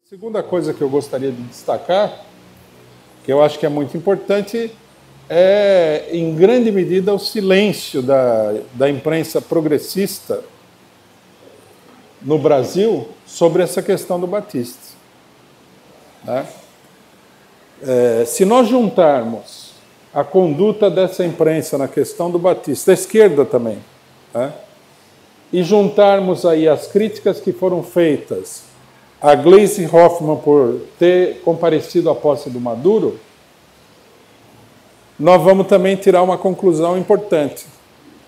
Segunda coisa que eu gostaria de destacar, que eu acho que é muito importante, é, em grande medida, o silêncio da imprensa progressista no Brasil sobre essa questão do Batista. Né? Se nós juntarmos a conduta dessa imprensa na questão do Batista, da esquerda também, né? E juntarmos aí as críticas que foram feitas a Gleisi Hoffmann por ter comparecido à posse do Maduro, nós vamos também tirar uma conclusão importante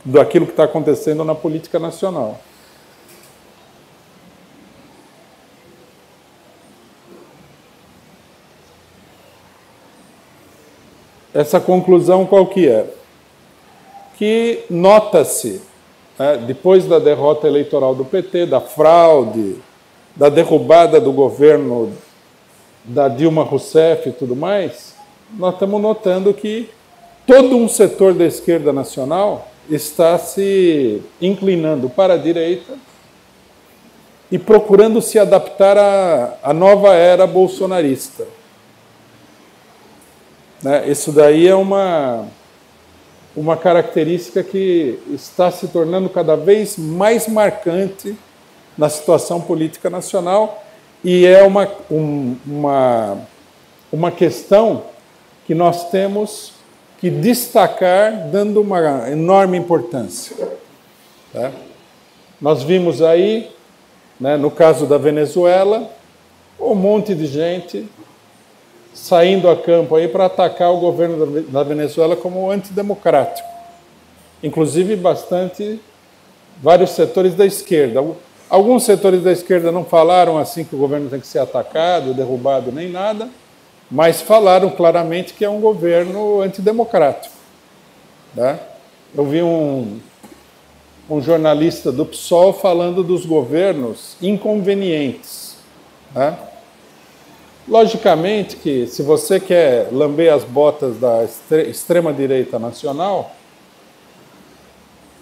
daquilo que está acontecendo na política nacional. Essa conclusão qual que é? Que nota-se, né, depois da derrota eleitoral do PT, da fraude, da derrubada do governo da Dilma Rousseff e tudo mais, nós estamos notando que todo um setor da esquerda nacional está se inclinando para a direita e procurando se adaptar à nova era bolsonarista. Isso daí é uma característica que está se tornando cada vez mais marcante na situação política nacional e é uma questão que nós temos que destacar dando uma enorme importância. Tá? Nós vimos aí, né, no caso da Venezuela, um monte de gente saindo a campo aí para atacar o governo da Venezuela como antidemocrático. Inclusive vários setores da esquerda. Alguns setores da esquerda não falaram assim que o governo tem que ser atacado, derrubado, nem nada, mas falaram claramente que é um governo antidemocrático. Tá? Eu vi um jornalista do PSOL falando dos governos inconvenientes. Tá? Logicamente que, se você quer lamber as botas da extrema-direita nacional,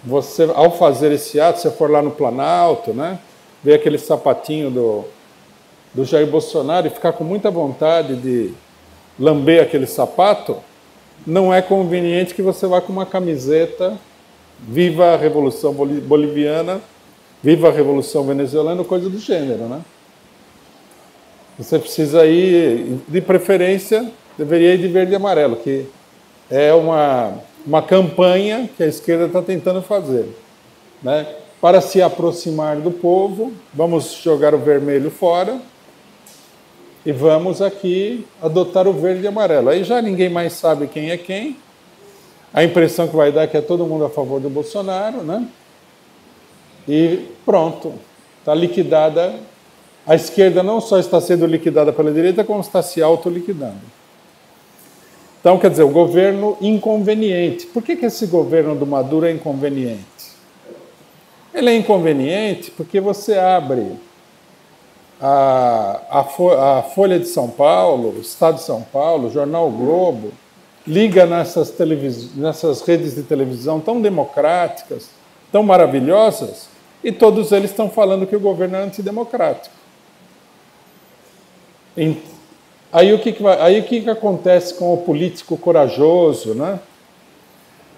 você, ao fazer esse ato, você for lá no Planalto, né, ver aquele sapatinho do Jair Bolsonaro e ficar com muita vontade de lamber aquele sapato, não é conveniente que você vá com uma camiseta Viva a Revolução Boliviana, Viva a Revolução Venezuelana, coisa do gênero, né? Você precisa ir, de preferência, deveria ir de verde e amarelo, que é uma campanha que a esquerda está tentando fazer. Né? Para se aproximar do povo, vamos jogar o vermelho fora e vamos aqui adotar o verde e amarelo. Aí já ninguém mais sabe quem é quem. A impressão que vai dar é que é todo mundo a favor do Bolsonaro, né? E pronto, está liquidada. A esquerda não só está sendo liquidada pela direita, como está se autoliquidando. Então, quer dizer, o governo inconveniente. Por que esse governo do Maduro é inconveniente? Ele é inconveniente porque você abre a Folha de São Paulo, o Estado de São Paulo, o Jornal o Globo, liga nessas redes de televisão tão democráticas, tão maravilhosas, e todos eles estão falando que o governo é antidemocrático. Aí o que acontece com o político corajoso, né?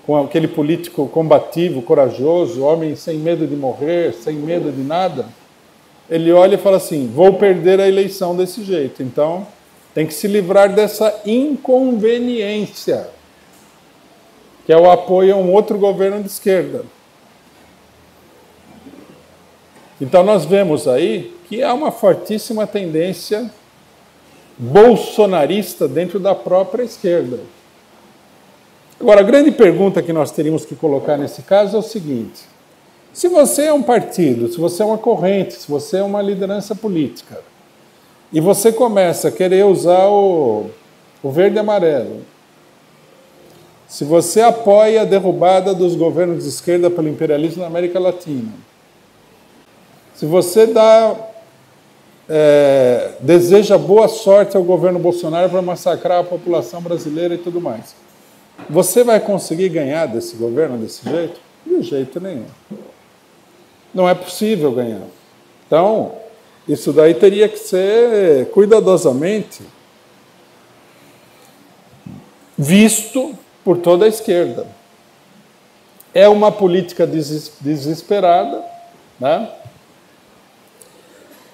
Com aquele político combativo, corajoso, homem sem medo de morrer, sem medo de nada? Ele olha e fala assim, vou perder a eleição desse jeito, então tem que se livrar dessa inconveniência, que é o apoio a um outro governo de esquerda. Então nós vemos aí que há uma fortíssima tendência bolsonarista dentro da própria esquerda. Agora, a grande pergunta que nós teríamos que colocar nesse caso é o seguinte: se você é um partido, se você é uma corrente, se você é uma liderança política, e você começa a querer usar o verde e amarelo, se você apoia a derrubada dos governos de esquerda pelo imperialismo na América Latina, se você deseja boa sorte ao governo Bolsonaro para massacrar a população brasileira e tudo mais, você vai conseguir ganhar desse governo desse jeito? De jeito nenhum. Não é possível ganhar. Então, Isso daí teria que ser cuidadosamente visto por toda a esquerda. É uma política desesperada, né?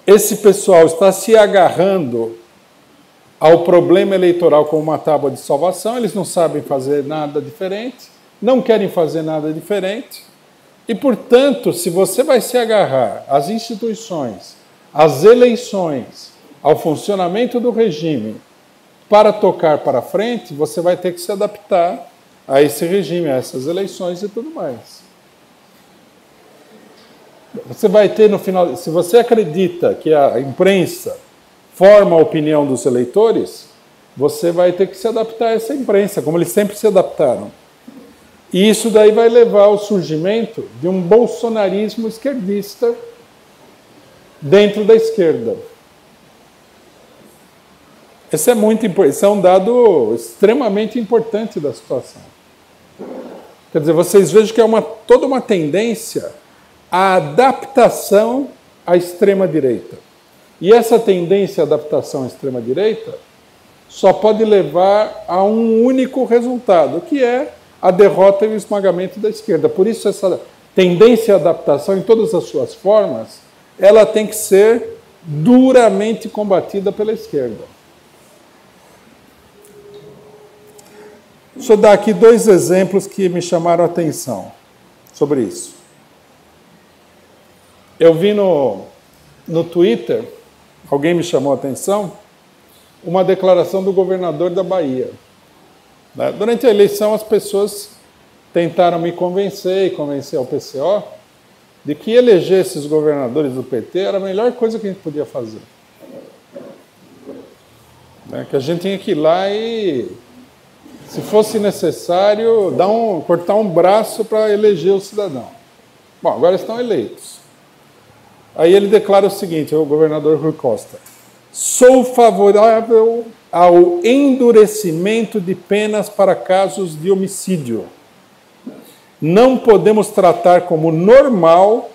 Esse pessoal está se agarrando ao problema eleitoral como uma tábua de salvação, eles não sabem fazer nada diferente, não querem fazer nada diferente, e, portanto, se você vai se agarrar às instituições, às eleições, ao funcionamento do regime, para tocar para frente, você vai ter que se adaptar a esse regime, a essas eleições e tudo mais. Você vai ter no final, se você acredita que a imprensa forma a opinião dos eleitores, você vai ter que se adaptar a essa imprensa, como eles sempre se adaptaram. E isso daí vai levar ao surgimento de um bolsonarismo esquerdista dentro da esquerda. Esse é um dado extremamente importante da situação. Quer dizer, vocês vejam que é toda uma tendência à adaptação à extrema-direita. E essa tendência à adaptação à extrema-direita só pode levar a um único resultado, que é a derrota e o esmagamento da esquerda. Por isso, essa tendência à adaptação, em todas as suas formas, ela tem que ser duramente combatida pela esquerda. Deixa eu dar aqui 2 exemplos que me chamaram a atenção sobre isso. Eu vi no Twitter, alguém me chamou a atenção, uma declaração do governador da Bahia. Durante a eleição, as pessoas tentaram me convencer e convencer ao PCO de que eleger esses governadores do PT era a melhor coisa que a gente podia fazer. Que a gente tinha que ir lá e, se fosse necessário, cortar um braço para eleger o cidadão. Bom, agora estão eleitos. Aí ele declara o seguinte, o governador Rui Costa: sou favorável ao endurecimento de penas para casos de homicídio. Não podemos tratar como normal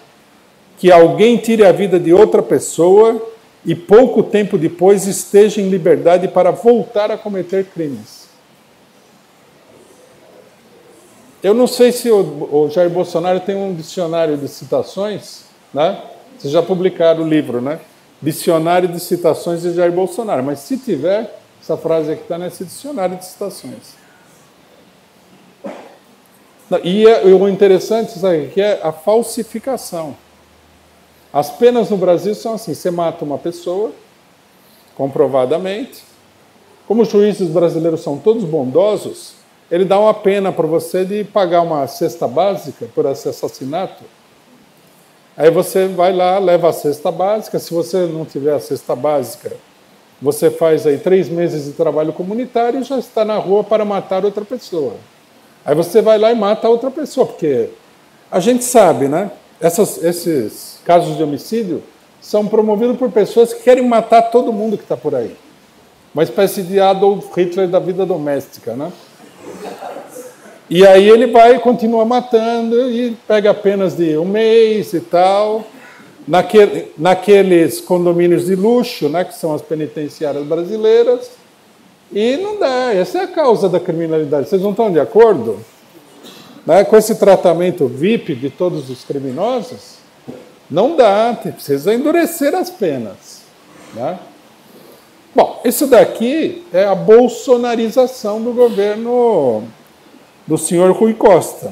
que alguém tire a vida de outra pessoa e pouco tempo depois esteja em liberdade para voltar a cometer crimes. Eu não sei se o Jair Bolsonaro tem um dicionário de citações, né? Vocês já publicaram o livro, né? Dicionário de citações de Jair Bolsonaro. Mas se tiver, essa frase aqui está nesse dicionário de citações. E o interessante, sabe, que é a falsificação. As penas no Brasil são assim: você mata uma pessoa, comprovadamente. Como os juízes brasileiros são todos bondosos, ele dá uma pena para você de pagar uma cesta básica por esse assassinato. Aí você vai lá, leva a cesta básica. Se você não tiver a cesta básica, você faz aí 3 meses de trabalho comunitário e já está na rua para matar outra pessoa. Aí você vai lá e mata a outra pessoa, porque a gente sabe, né? Esses casos de homicídio são promovidos por pessoas que querem matar todo mundo que está por aí. Uma espécie de Adolf Hitler da vida doméstica, né? E aí ele vai e continua matando e pega penas de 1 mês e tal, naqueles condomínios de luxo, né, que são as penitenciárias brasileiras, e não dá. Essa é a causa da criminalidade. Vocês não estão de acordo? Né? Com esse tratamento VIP de todos os criminosos, não dá, precisa endurecer as penas. Né? Bom, isso daqui é a bolsonarização do governo do senhor Rui Costa.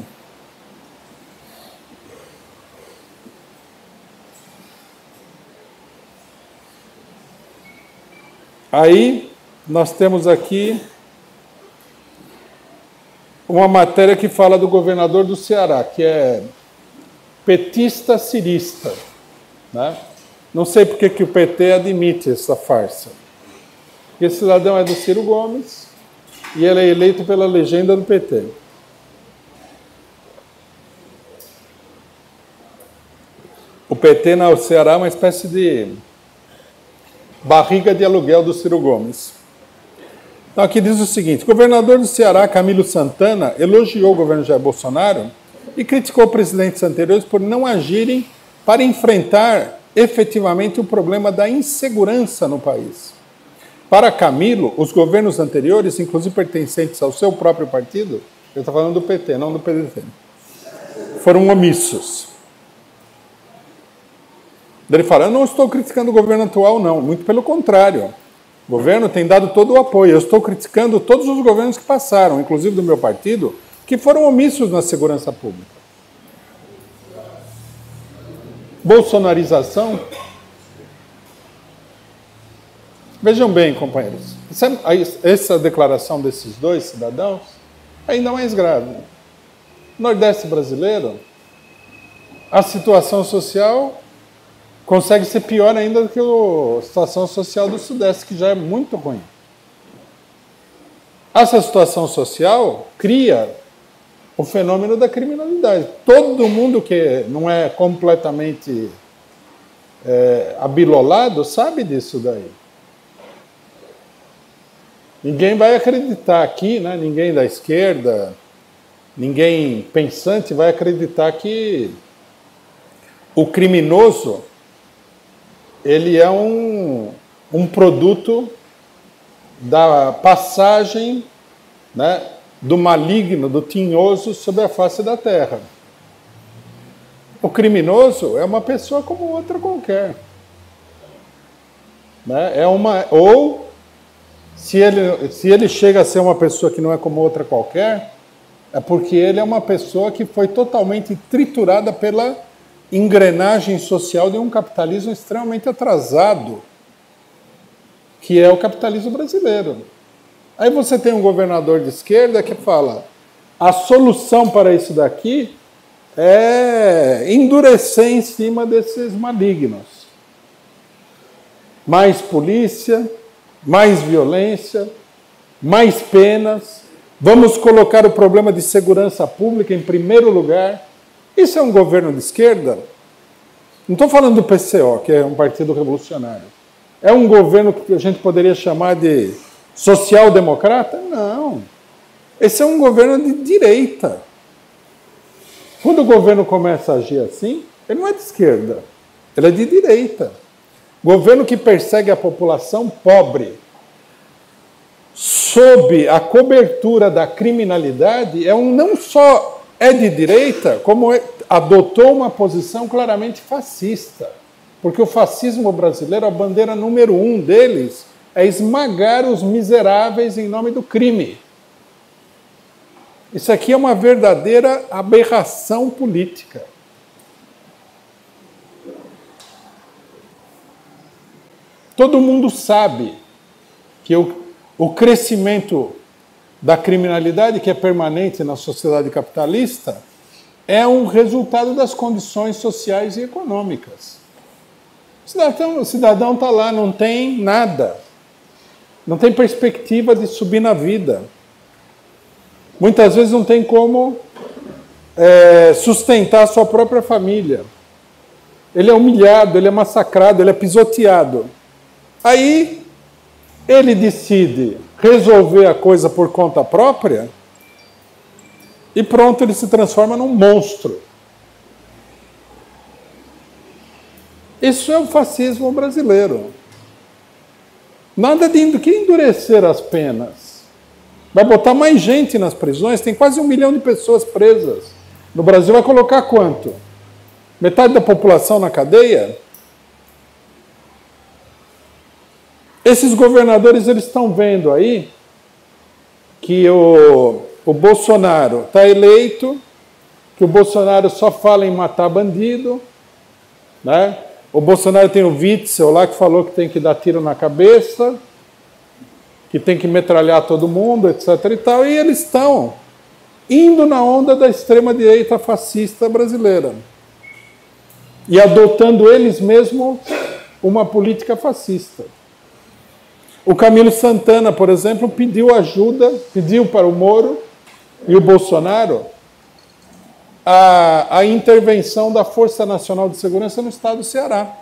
Aí nós temos aqui uma matéria que fala do governador do Ceará, que é petista cirista. Né? Não sei porque que o PT admite essa farsa. Esse cidadão é do Ciro Gomes e ele é eleito pela legenda do PT. O PT no Ceará é uma espécie de barriga de aluguel do Ciro Gomes. Então aqui diz o seguinte: o governador do Ceará, Camilo Santana, elogiou o governo Jair Bolsonaro e criticou presidentes anteriores por não agirem para enfrentar efetivamente o problema da insegurança no país. Para Camilo, os governos anteriores, inclusive pertencentes ao seu próprio partido, eu estou falando do PT, não do PDT, foram omissos. Ele fala, eu não estou criticando o governo atual, não, muito pelo contrário. O governo tem dado todo o apoio. Eu estou criticando todos os governos que passaram, inclusive do meu partido, que foram omissos na segurança pública. Bolsonarização. Vejam bem, companheiros, essa declaração desses dois cidadãos é ainda mais grave. No Nordeste brasileiro, a situação social consegue ser pior ainda do que a situação social do Sudeste, que já é muito ruim. Essa situação social cria o fenômeno da criminalidade. Todo mundo que não é completamente abilolado sabe disso daí. Ninguém vai acreditar aqui, né? Ninguém da esquerda, ninguém pensante vai acreditar que o criminoso ele é um produto da passagem, né, do maligno, do tinhoso sobre a face da terra. O criminoso é uma pessoa como outra qualquer. Né? Ou, se ele chega a ser uma pessoa que não é como outra qualquer, é porque ele é uma pessoa que foi totalmente triturada pela engrenagem social de um capitalismo extremamente atrasado, que é o capitalismo brasileiro. Aí você tem um governador de esquerda que fala, a solução para isso daqui é endurecer em cima desses malignos. Mais polícia, mais violência, mais penas, vamos colocar o problema de segurança pública em primeiro lugar. Isso é um governo de esquerda? Não estou falando do PCO, que é um partido revolucionário. É um governo que a gente poderia chamar de social-democrata? Não. Esse é um governo de direita. Quando o governo começa a agir assim, ele não é de esquerda, ele é de direita. Governo que persegue a população pobre, sob a cobertura da criminalidade, não só é de direita, como adotou uma posição claramente fascista. Porque o fascismo brasileiro, a bandeira número 1 deles, é esmagar os miseráveis em nome do crime. Isso aqui é uma verdadeira aberração política. Todo mundo sabe que o crescimento da criminalidade, que é permanente na sociedade capitalista, é um resultado das condições sociais e econômicas. O cidadão está lá, não tem nada, não tem perspectiva de subir na vida. Muitas vezes não tem como sustentar a sua própria família. Ele é humilhado, ele é massacrado, ele é pisoteado. Aí ele decide resolver a coisa por conta própria e pronto, ele se transforma num monstro. Isso é o fascismo brasileiro. Nada de que endurecer as penas. Vai botar mais gente nas prisões, tem quase 1 milhão de pessoas presas. No Brasil vai colocar quanto? Metade da população na cadeia? Esses governadores, eles estão vendo aí que o Bolsonaro está eleito, que o Bolsonaro só fala em matar bandido, né? O Bolsonaro tem o Witzel lá que falou que tem que dar tiro na cabeça, que tem que metralhar todo mundo, etc. e tal, e eles estão indo na onda da extrema-direita fascista brasileira e adotando eles mesmos uma política fascista. O Camilo Santana, por exemplo, pediu ajuda, pediu para o Moro e o Bolsonaro a intervenção da Força Nacional de Segurança no estado do Ceará.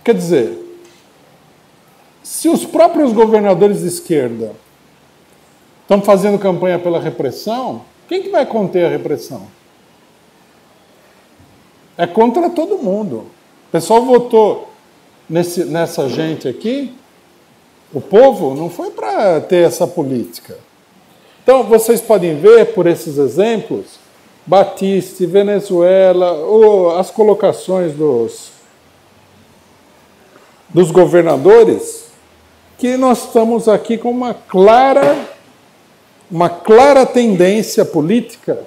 Quer dizer, se os próprios governadores de esquerda estão fazendo campanha pela repressão, quem que vai conter a repressão? é contra todo mundo. O pessoal votou nessa gente aqui, o povo não foi para ter essa política. Então, vocês podem ver, por esses exemplos, Batiste, Venezuela, ou as colocações dos governadores, que nós estamos aqui com uma clara tendência política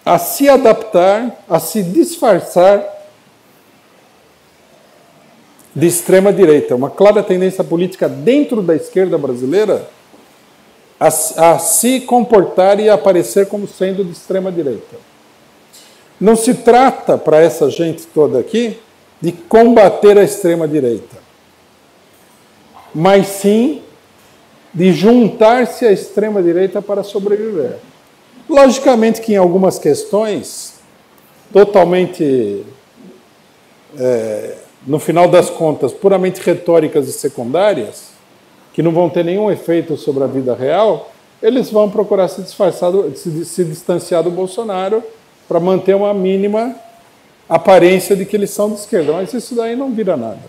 a se adaptar, a se disfarçar de extrema-direita. Uma clara tendência política dentro da esquerda brasileira a se comportar e aparecer como sendo de extrema-direita. Não se trata, para essa gente toda aqui, de combater a extrema-direita, mas sim de juntar-se à extrema-direita para sobreviver. Logicamente que em algumas questões, totalmente, no final das contas, puramente retóricas e secundárias, que não vão ter nenhum efeito sobre a vida real, eles vão procurar se distanciar do Bolsonaro para manter uma mínima aparência de que eles são de esquerda. Mas isso daí não vira nada.